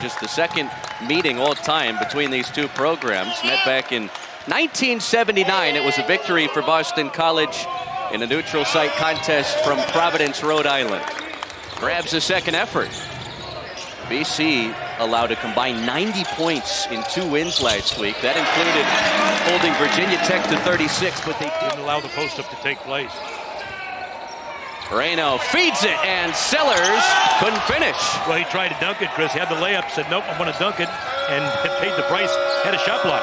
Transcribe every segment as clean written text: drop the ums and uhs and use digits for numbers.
Just the second meeting all time between these two programs. Met back in 1979. It was a victory for Boston College in a neutral site contest from Providence, Rhode Island. Grabs a second effort. BC allowed a combined 90 points in 2 wins last week. That included holding Virginia Tech to 36, but they didn't allow the post-up to take place. Raynaud feeds it, and Sellers couldn't finish. Well, he tried to dunk it, Chris. He had the layup, said, nope, I'm going to dunk it, and paid the price. Had a shot block.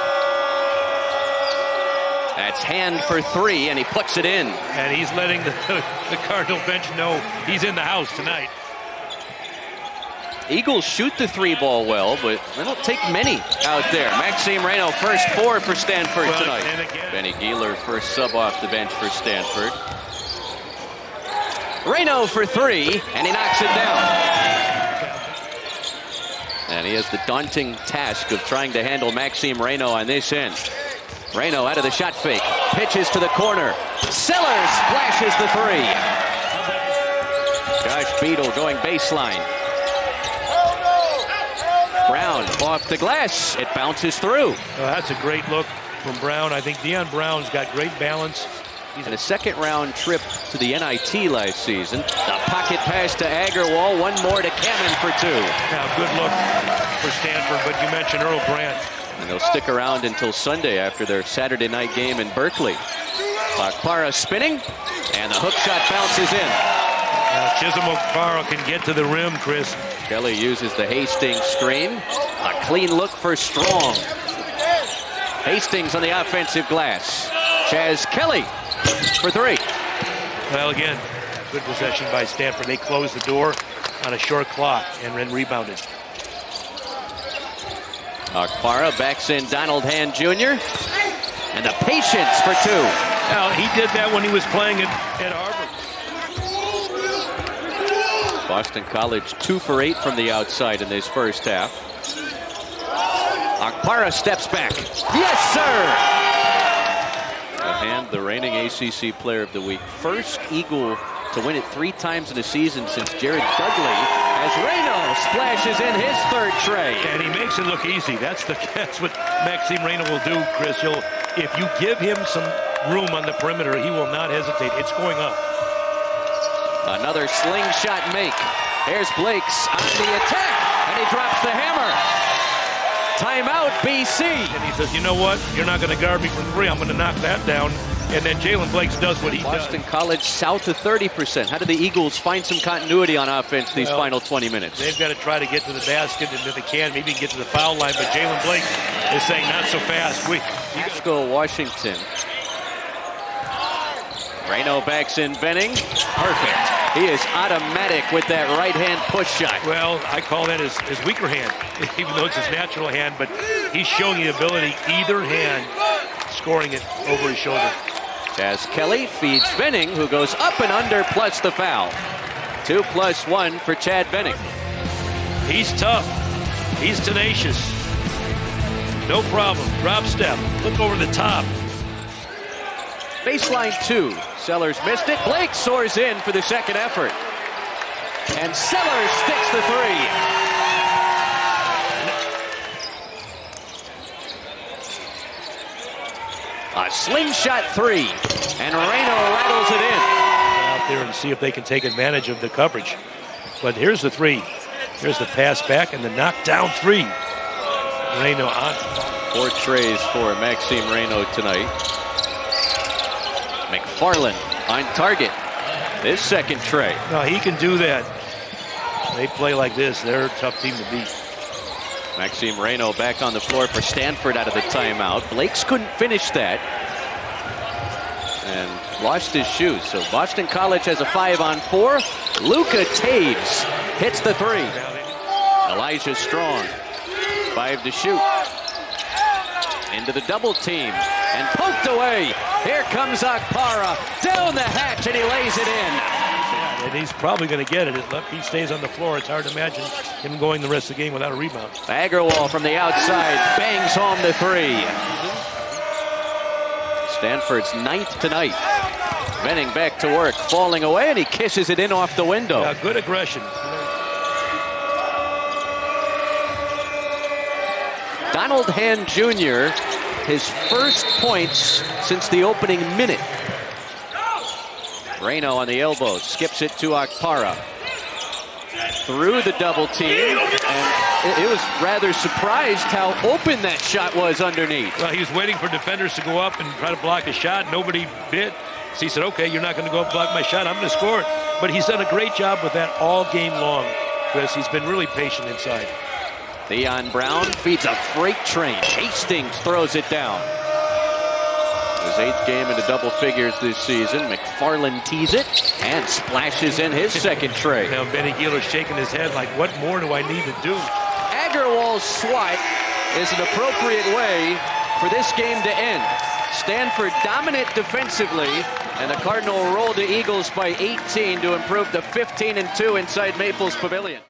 That's hand for 3, and he puts it in. And he's letting the Cardinal bench know he's in the house tonight. Eagles shoot the 3-ball well, but they don't take many out there. Maxime Raynaud, first 4 for Stanford tonight. Benny Gieler, first sub off the bench for Stanford. Raynaud for 3, and he knocks it down. And he has the daunting task of trying to handle Maxime Raynaud on this end. Raynaud out of the shot fake, pitches to the corner. Sellers flashes the 3. Josh Beadle going baseline. Brown off the glass. It bounces through. Oh, that's a great look from Brown. I think Deion Brown's got great balance. And a second-round trip to the NIT last season. The pocket pass to Agarwal. One more to Kamen for 2. Now, good look for Stanford, but you mentioned Earl Grant. And they'll stick around until Sunday after their Saturday night game in Berkeley. Okpara spinning, and the hook shot bounces in. Now, Chisom Okpara can get to the rim, Chris. Kelly uses the Hastings screen. A clean look for Strong. Hastings on the offensive glass. Chaz Kelly for 3. Well, again, good possession by Stanford. They closed the door on a short clock and then rebounded. Okpara backs in Donald Hand Jr. And the patience for 2. Now, he did that when he was playing at Harvard. Boston College 2 for 8 from the outside in this first half. Okpara steps back. Yes, sir! Hand, the reigning ACC Player of the Week. First Eagle to win it 3 times in a season since Jared Dudley, as Raynaud splashes in his 3rd tray. And he makes it look easy. That's what Maxime Raynaud will do, Chris. If you give him some room on the perimeter, he will not hesitate. It's going up. Another slingshot make. Here's Blakes on the attack, and he drops the hammer. Timeout, BC. And he says, you know what? You're not going to guard me from 3. I'm going to knock that down. And then Jalen Blakes does what he does. Boston College south of 30%. How do the Eagles find some continuity on offense these final 20 minutes? They've got to try to get to the basket, and if they can, maybe get to the foul line. But Jalen Blake is saying, not so fast. Haskell, Washington. Raynaud backs in Benning. Perfect. He is automatic with that right-hand push shot. Well, I call that his weaker hand, even though it's his natural hand, but he's showing the ability, either hand, scoring it over his shoulder. Chaz Kelly feeds Benning, who goes up and under, plus the foul. 2 + 1 for Chad Benning. He's tough. He's tenacious. No problem. Drop step. Look over the top. Baseline 2. Sellers missed it. Blake soars in for the second effort. And Sellers sticks the 3. A slingshot 3. And Raynaud rattles it in. Out there and see if they can take advantage of the coverage. But here's the 3. Here's the pass back and the knockdown 3. Raynaud on. 4 trays for Maxime Raynaud tonight. McFarland on target. This second tray. No, he can do that. They play like this. They're a tough team to beat. Maxime Raynaud back on the floor for Stanford out of the timeout. Blakes couldn't finish that and lost his shoes. So Boston College has a 5-on-4. Luka Taves hits the 3. Elijah Strong, 5 to shoot. Into the double team and poked away. Here comes Okpara down the hatch, and he lays it in. And he's probably going to get it. If he stays on the floor, it's hard to imagine him going the rest of the game without a rebound. Agarwal from the outside bangs home the 3. Stanford's 9th tonight. Benning back to work, falling away, and he kisses it in off the window. Good aggression. Donald Hand Jr., his first points since the opening minute. Raynaud on the elbow, skips it to Okpara. Through the double team, and it was rather surprised how open that shot was underneath. Well, he was waiting for defenders to go up and try to block a shot. Nobody bit. So he said, okay, you're not going to go up and block my shot. I'm going to score it. But he's done a great job with that all game long, Chris. He's been really patient inside. Theon Brown feeds a freight train. Hastings throws it down. His 8th game into double figures this season. McFarland tees it and splashes in his second tray. Now Benny Gieler's shaking his head like, what more do I need to do? Agarwal's swat is an appropriate way for this game to end. Stanford dominant defensively, and the Cardinal roll the Eagles by 18 to improve to 15-2 inside Maples Pavilion.